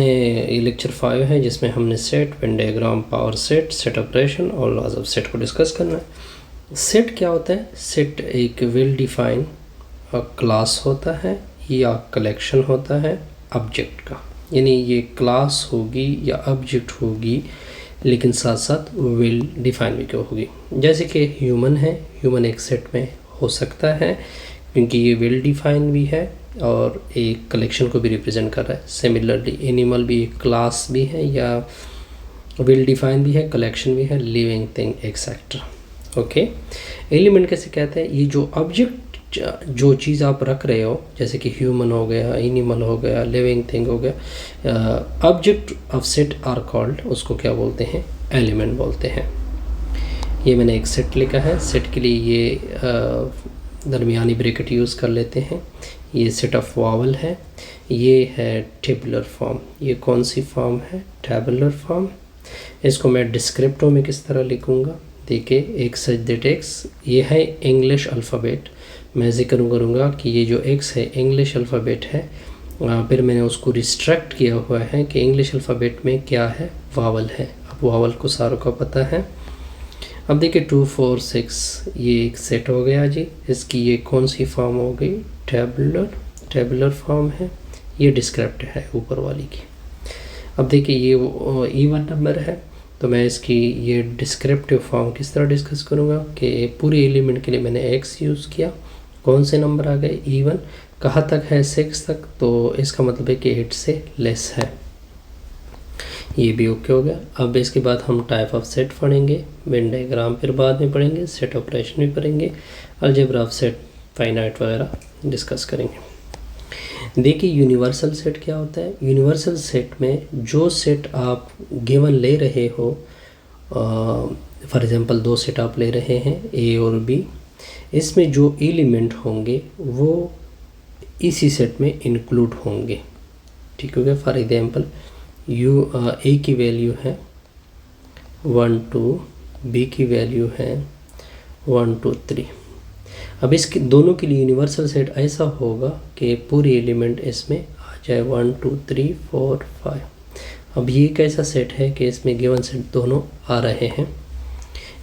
ये लेक्चर 5 है जिसमें हमने set, Venn diagram, power set, set operation और लॉज ऑफ सेट को डिस्कस करना है। सेट क्या होता है? सेट एक वेल डिफाइन क्लास होता है या कलेक्शन होता है ऑब्जेक्ट का, यानी ये क्लास होगी या ऑब्जेक्ट होगी लेकिन साथ साथ वेल डिफाइन भी क्यों होगी। जैसे कि ह्यूमन है, ह्यूमन एक सेट में हो सकता है क्योंकि ये वेल डिफाइन भी है और एक कलेक्शन को भी रिप्रेजेंट कर रहा है। सिमिलरली एनिमल भी एक क्लास भी है या वेल डिफाइन भी है, कलेक्शन भी है, living thing etcetera. Okay, element कैसे कहते हैं? ये जो ऑब्जेक्ट, जो चीज़ आप रख रहे हो, जैसे कि ह्यूमन हो गया, एनिमल हो गया, लिविंग थिंग हो गया, object of set are called, उसको क्या बोलते हैं? एलिमेंट बोलते हैं। ये मैंने एक सेट लिखा है, सेट के लिए ये दरमियानी ब्रैकेट यूज़ कर लेते हैं। ये सेट ऑफ वावल है, ये है टेबुलर फॉर्म। ये कौन सी फॉर्म है? Tabular form. इसको मैं डिस्क्रिप्टिव में किस तरह लिखूँगा? देखिए, एक सच दैट एक्स, ये है इंग्लिश अल्फ़ाबेट। मैं जिक्र करूँगा कि ये जो एक्स है इंग्लिश अल्फ़ाबेट है, फिर मैंने उसको रिस्ट्रक्ट किया हुआ है कि इंग्लिश अल्फ़ाबेट में क्या है? वावल है। अब वावल को सारों को पता है। अब देखिए 2 4 6 ये एक सेट हो गया जी। इसकी ये कौन सी फॉर्म हो गई? टेबुलर फॉर्म है। ये डिस्क्रिप्टिव है ऊपर वाली की। अब देखिए ये इवन नंबर है, तो मैं इसकी ये डिस्क्रिप्टिव फॉर्म किस तरह डिस्कस करूँगा कि पूरे एलिमेंट के लिए मैंने एक्स यूज़ किया। कौन से नंबर आ गए? इवन। कहाँ तक है? 6 तक, तो इसका मतलब है कि 8 से लेस है। ये भी ओके हो गया। अब इसके बाद हम टाइप ऑफ सेट पढ़ेंगे, वेन डायग्राम फिर बाद में पढ़ेंगे, सेट ऑपरेशन भी पढ़ेंगे, अलजेब्रा ऑफ सेट, फाइनाइट वगैरह डिस्कस करेंगे। देखिए यूनिवर्सल सेट क्या होता है? यूनिवर्सल सेट में जो सेट आप गिवन ले रहे हो, फॉर एग्जांपल 2 सेट आप ले रहे हैं ए और बी, इसमें जो एलिमेंट होंगे वो इसी सेट में इंक्लूड होंगे। ठीक हो गया? फॉर एग्जांपल ए की वैल्यू है 1 2, बी की वैल्यू है 1 2 3। अब इसके दोनों के लिए यूनिवर्सल सेट ऐसा होगा कि पूरे एलिमेंट इसमें आ जाए 1 2 3 4 5। अब ये कैसा सेट है कि इसमें गिवन सेट दोनों आ रहे हैं।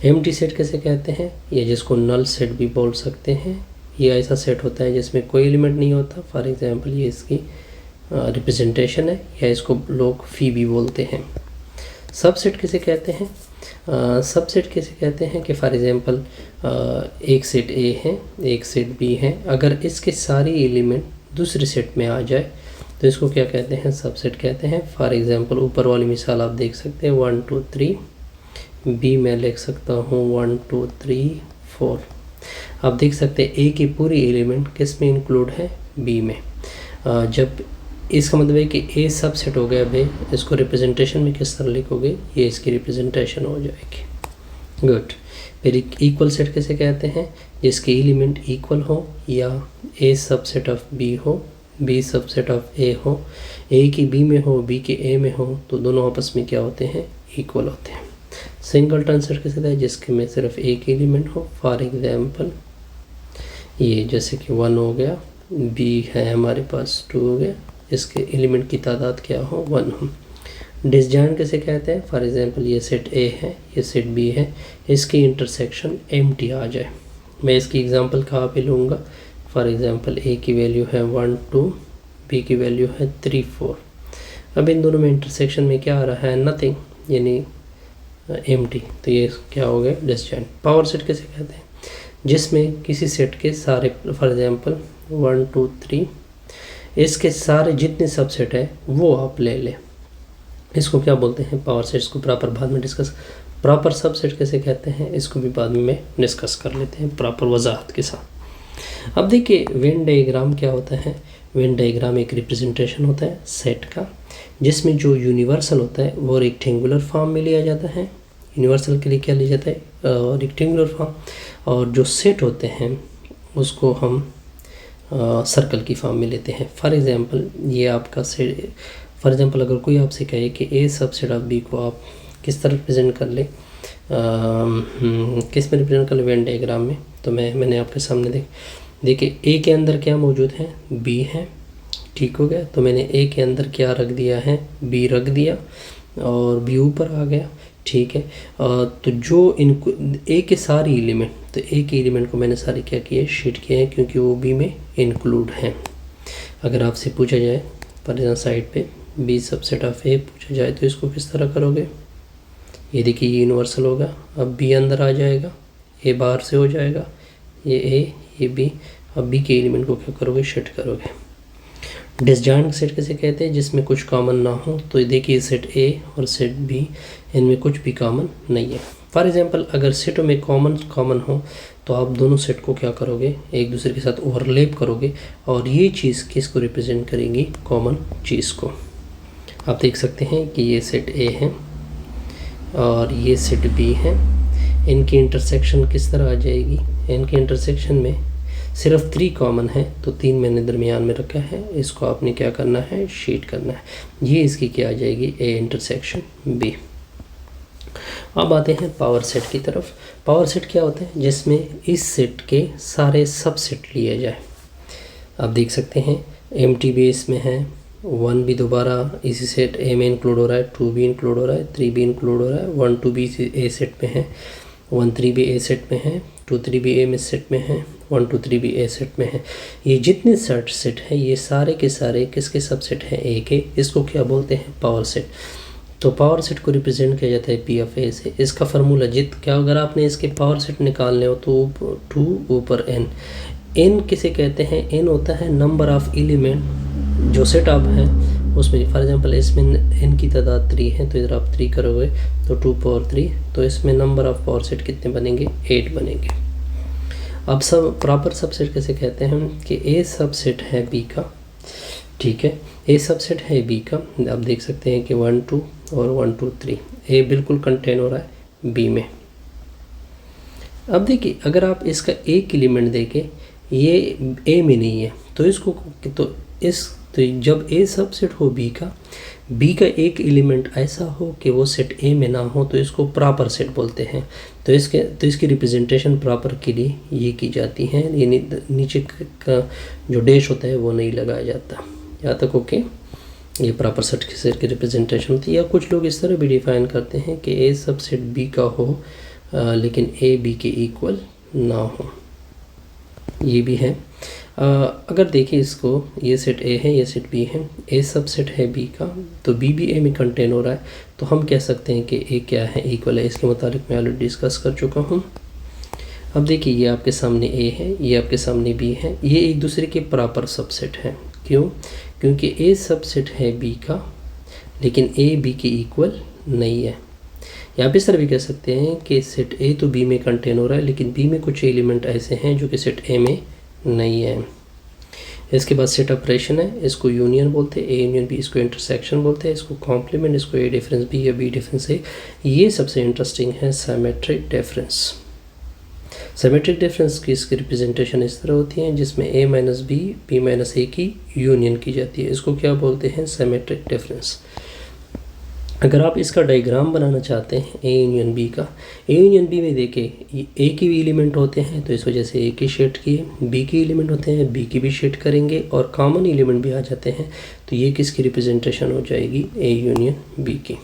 एम्प्टी सेट कैसे कहते हैं? ये जिसको नल सेट भी बोल सकते हैं। ये ऐसा सेट होता है जिसमें कोई एलिमेंट नहीं होता। फॉर एग्जांपल ये इसकी रिप्रेजेंटेशन है, या इसको लोग फी भी बोलते हैं। सबसेट किसे कहते हैं? सबसेट किसे कहते हैं कि फॉर एग्जांपल एक सेट ए है, एक सेट बी है, अगर इसके सारे एलिमेंट दूसरे सेट में आ जाए तो इसको क्या कहते हैं? सबसेट कहते हैं। फॉर एग्जांपल ऊपर वाली मिसाल आप देख सकते हैं 1 2 3, बी में लिख सकता हूँ 1 2 3 4। आप देख सकते हैं ए की पूरी एलिमेंट किस में इंक्लूड है? बी में। जब इसका मतलब है कि ए सबसेट हो गया बे, इसको रिप्रेजेंटेशन में किस तरह लिखोगे? ये इसकी रिप्रेजेंटेशन हो जाएगी। गुड। फिर इक्वल सेट कैसे कहते हैं? जिसके एलिमेंट इक्वल हो, या ए सबसेट ऑफ बी हो, बी सबसेट ऑफ ए हो, ए की बी में हो, बी के ए में हो, तो दोनों आपस में क्या होते हैं? इक्वल होते हैं। सिंगलटन सेट कैसे कहते हैं? जिसके में सिर्फ एक एलिमेंट हो। फॉर एग्जाम्पल ये जैसे कि 1 हो गया, बी है हमारे पास 2 हो गया, इसके एलिमेंट की तादाद क्या हो? 1 हो। डिसजॉइंट कैसे कहते हैं? फॉर एग्जांपल ये सेट ए है, ये सेट बी है, इसकी इंटरसेक्शन एम्प्टी आ जाए। मैं इसकी एग्जांपल कहाँ पे लूँगा? फॉर एग्जांपल ए की वैल्यू है 1 2, बी की वैल्यू है 3 4। अब इन दोनों में इंटरसेक्शन में क्या आ रहा है? नथिंग, यानी एम्प्टी। तो ये क्या हो गया? डिसजॉइंट। पावर सेट कैसे कहते हैं? जिसमें किसी सेट के सारे, फॉर एग्जांपल 1 2 3, इसके सारे जितने सबसेट है वो आप ले लें, इसको क्या बोलते हैं? Power set. इसको प्रॉपर बाद में डिस्कस। प्रॉपर सबसेट कैसे कहते हैं? इसको भी बाद में डिस्कस कर लेते हैं प्रॉपर वजाहत के साथ। अब देखिए वेन डायग्राम क्या होता है? वेन डायग्राम एक रिप्रेजेंटेशन होता है सेट का, जिसमें जो यूनिवर्सल होता है वो रेक्टेंगुलर फॉर्म में लिया जाता है। यूनिवर्सल के लिए क्या लिया जाता है? Rectangular form. और जो सेट होते हैं उसको हम सर्कल की फॉर्म में लेते हैं। फॉर एग्जांपल ये आपका सेट, फॉर एग्जांपल अगर कोई आपसे कहे कि ए सबसेट ऑफ बी को आप किस तरह रिप्रेजेंट कर ले, किस में रिप्रेजेंट कर ले? वेन डायग्राम में। तो मैंने आपके सामने देखिए ए के अंदर क्या मौजूद है? बी है, ठीक हो गया। तो मैंने ए के अंदर क्या रख दिया है, बी रख दिया और बी ऊपर आ गया, ठीक है। तो जो इनको ए के सारी एलिमेंट, तो ए के एलिमेंट को मैंने सारे क्या किए, शीट किए हैं, क्योंकि वो बी में इंक्लूड हैं। अगर आपसे पूछा जाए फॉर एग्जाम्पल साइड पे बी सबसेट ऑफ ए पूछा जाए तो इसको किस तरह करोगे, ये देखिए ये यूनिवर्सल होगा, अब बी अंदर आ जाएगा, ए बाहर से हो जाएगा, ये ए ये बी, अब बी के एलिमेंट को क्या करोगे, शिफ्ट करोगे। डिसजॉइंट सेट किसे कहते हैं, जिसमें कुछ कॉमन ना हो। तो देखिए सेट ए और सेट बी, इनमें कुछ भी कॉमन नहीं है। फॉर एग्जांपल अगर सेटों में कॉमन हो तो आप दोनों सेट को क्या करोगे, एक दूसरे के साथ ओवरलैप करोगे और ये चीज़ किसको रिप्रेजेंट करेंगी, कॉमन चीज़ को। आप देख सकते हैं कि ये सेट ए है और ये सेट बी है, इनकी इंटरसेक्शन किस तरह आ जाएगी, इनके इंटरसेक्शन में सिर्फ 3 कॉमन है, तो 3 मैंने दरमियान में रखा है, इसको आपने क्या करना है, शीट करना है। ये इसकी क्या आ जाएगी, ए इंटरसेक्शन बी। अब आते हैं पावर सेट की तरफ। पावर सेट क्या होता है, जिसमें इस सेट के सारे सबसेट लिए जाए। आप देख सकते हैं एम्प्टी भी इसमें है, 1 भी दोबारा इसी सेट ए में इंक्लूड हो रहा है, 2 भी इंक्लूड हो रहा है, 3 भी इंक्लूड हो रहा है, 1 2 भी ए सेट में है, 1 3 भी ए सेट में है, 2 3 भी ए में सेट में है, 1 2 3 भी ए सेट में है। ये जितने सेट है ये सारे के सारे किसके सबसेट हैं, ए के। इसको क्या बोलते हैं, पावर सेट। तो पावर सेट को रिप्रेजेंट किया जाता है पी ऑफ ए से। इसका फार्मूला क्या, अगर आपने इसके पावर सेट निकालने हो तो 2 ऊपर एन। एन किसे कहते हैं, एन होता है नंबर ऑफ एलिमेंट जो सेट अप है उसमें। फॉर एग्जांपल इसमें एन की तादाद 3 है, तो इधर आप 3 करोगे तो 2 पावर 3, तो इसमें नंबर ऑफ पावर सेट कितने बनेंगे, 8 बनेंगे। अब सब प्रॉपर सबसेट कैसे कहते हैं हम, कि ए सबसेट है बी का, ठीक है, ए सबसेट है बी का। आप देख सकते हैं कि 1 2 और 1 2 3 ए बिल्कुल कंटेन हो रहा है बी में। अब देखिए अगर आप इसका एक एलिमेंट देखें, ये ए में नहीं है, तो इसको तो जब ए सबसेट हो बी का एक एलिमेंट ऐसा हो कि वो सेट ए में ना हो, तो इसको प्रॉपर सेट बोलते हैं। तो इसकी रिप्रेजेंटेशन प्रॉपर के लिए ये की जाती है, ये नीचे का जो डैश होता है वो नहीं लगाया जाता। यहाँ तक ओके, ये प्रॉपर सेट की रिप्रेजेंटेशन होती है। या कुछ लोग इस तरह भी डिफाइन करते हैं कि ए सबसेट बी का हो लेकिन ए बी के इक्वल ना हो, ये भी है। अगर देखिए इसको, ये सेट ए है, ये सेट बी है, ए सबसेट है बी का, तो बी भी ए में कंटेन हो रहा है, तो हम कह सकते हैं कि ए क्या है, इक्वल है। इसके मुताबिक मैं ऑलरेडी डिस्कस कर चुका हूँ। अब देखिए ये आपके सामने ए है, ये आपके सामने बी है, ये एक दूसरे के प्रॉपर सबसेट है। क्यों, क्योंकि ए सबसेट है बी का लेकिन ए बी के इक्वल नहीं है। या इस तरह भी कह सकते हैं कि सेट ए तो बी में कंटेन हो रहा है लेकिन बी में कुछ एलिमेंट ऐसे हैं जो कि सेट ए में नहीं है। इसके बाद सेट ऑपरेशन है, इसको यूनियन बोलते हैं, ए यूनियन बी, इसको इंटरसेक्शन बोलते हैं, इसको कॉम्प्लीमेंट, इसको ए डिफरेंस बी या बी डिफरेंस ए। ये सबसे इंटरेस्टिंग है सिमेट्रिक डिफरेंस। सिमेट्रिक डिफरेंस की इसकी रिप्रेजेंटेशन इस तरह होती है जिसमें ए माइनस बी, बी माइनस ए की यूनियन की जाती है। इसको क्या बोलते हैं, सिमेट्रिक डिफरेंस। अगर आप इसका डायग्राम बनाना चाहते हैं ए यूनियन बी का, ए यूनियन बी में देखिए ए के भी एलिमेंट होते हैं तो इस वजह से ए की शेड किए, बी के एलिमेंट होते हैं बी की भी शेड करेंगे और कॉमन एलिमेंट भी आ जाते हैं, तो ये किसकी रिप्रेजेंटेशन हो जाएगी, ए यूनियन बी की।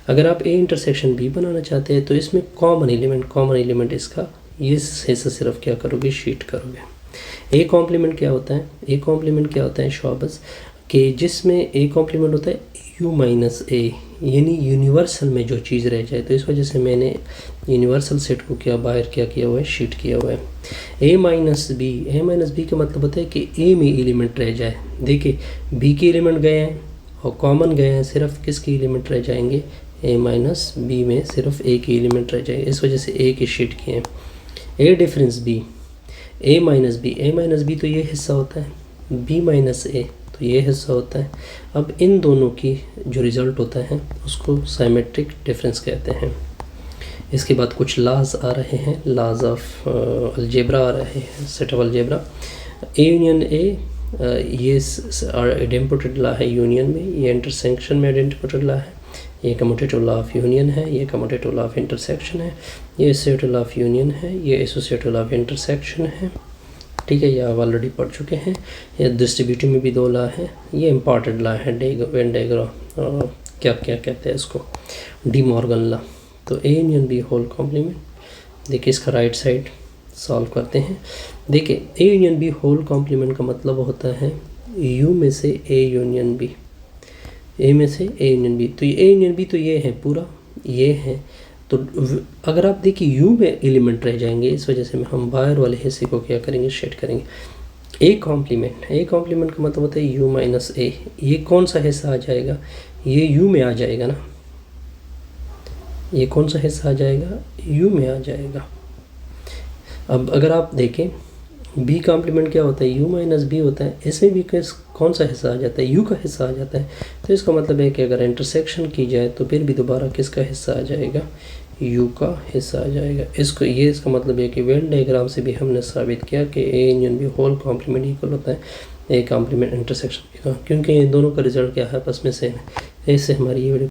अगर आप ए इंटरसेक्शन बी बनाना चाहते हैं तो इसमें कॉमन एलिमेंट इसका ये हिस्सा सिर्फ क्या करोगे, शीट करोगे। ए कॉम्प्लीमेंट क्या होता है, ए कॉम्प्लीमेंट क्या होता है शॉबस, कि जिसमें ए कॉम्प्लीमेंट होता है यू माइनस ए, यानी यूनिवर्सल में जो चीज़ रह जाए। तो इस वजह से मैंने यूनिवर्सल सेट को क्या बाहर क्या किया हुआ है, शीट किया हुआ है। ए माइनस बी का मतलब होता है कि ए में एलिमेंट रह जाए। देखिए बी के एलिमेंट गए हैं और कॉमन गए हैं, सिर्फ किसके एलिमेंट रह जाएंगे, ए माइनस बी में सिर्फ ए के एलिमेंट रह जाएंगे, इस वजह से ए की शीट किए हैं। ए डिफरेंस बी, ए माइनस बी तो ये हिस्सा होता है, बी माइनस ए तो ये हिस्सा होता है। अब इन दोनों की जो रिज़ल्ट होता है उसको सिमेट्रिक डिफरेंस कहते हैं। इसके बाद कुछ लॉज आ रहे हैं, लॉज ऑफ अलजेब्रा आ रहे हैं, set of algebra. A union A, ये आइडेंटिफाइड लॉ है यूनियन में, ये इंटरसेक्शन में आइडेंटिफाइड लॉ है, ये कम्यूटेटिव लॉ ऑफ यूनियन है, ये कम्यूटेटिव लॉ ऑफ इंटरसेक्शन है, ये एसोसिएटिव लॉ ऑफ यूनियन है, ये एसोसिएटिव लॉ ऑफ इंटरसेक्शन है। ठीक है, ये आप ऑलरेडी पढ़ चुके हैं। ये डिस्ट्रीब्यूटिव में भी 2 लॉ है, ये इम्पॉर्टेंट लॉ है वेन डायग्राम, क्या कहते हैं इसको, डी मॉर्गन लॉ। तो A union B whole complement, देखिए इसका राइट साइड सॉल्व करते हैं। देखिए A union B whole complement का मतलब होता है यू में से ए यूनियन बी, ए में से ए यूनियन बी। तो ये ए यूनियन बी तो ये है पूरा, ये है। तो अगर आप देखिए यू में एलिमेंट रह जाएंगे, इस वजह से हम बाहर वाले हिस्से को क्या करेंगे, शेड करेंगे। ए कॉम्प्लीमेंट का मतलब होता है यू माइनस ए। ये कौन सा हिस्सा आ जाएगा, ये यू में आ जाएगा ना, ये कौन सा हिस्सा आ जाएगा, यू में आ जाएगा। अब अगर आप देखें बी कॉम्प्लीमेंट क्या होता है, यू माइनस बी होता है, इसमें भी कौन सा हिस्सा आ जाता है, यू का हिस्सा आ जाता है। तो इसका मतलब है कि अगर इंटरसेक्शन की जाए तो फिर भी दोबारा किसका हिस्सा आ जाएगा, यू का हिस्सा आ जाएगा। इसका मतलब है कि वेन डायग्राम से भी हमने साबित किया कि A union B whole complement equal होता है ए कॉम्प्लीमेंट इंटरसेक्शन का, क्योंकि ये दोनों का रिजल्ट क्या है, आपस में सेम है। इससे हमारी ये वीडियो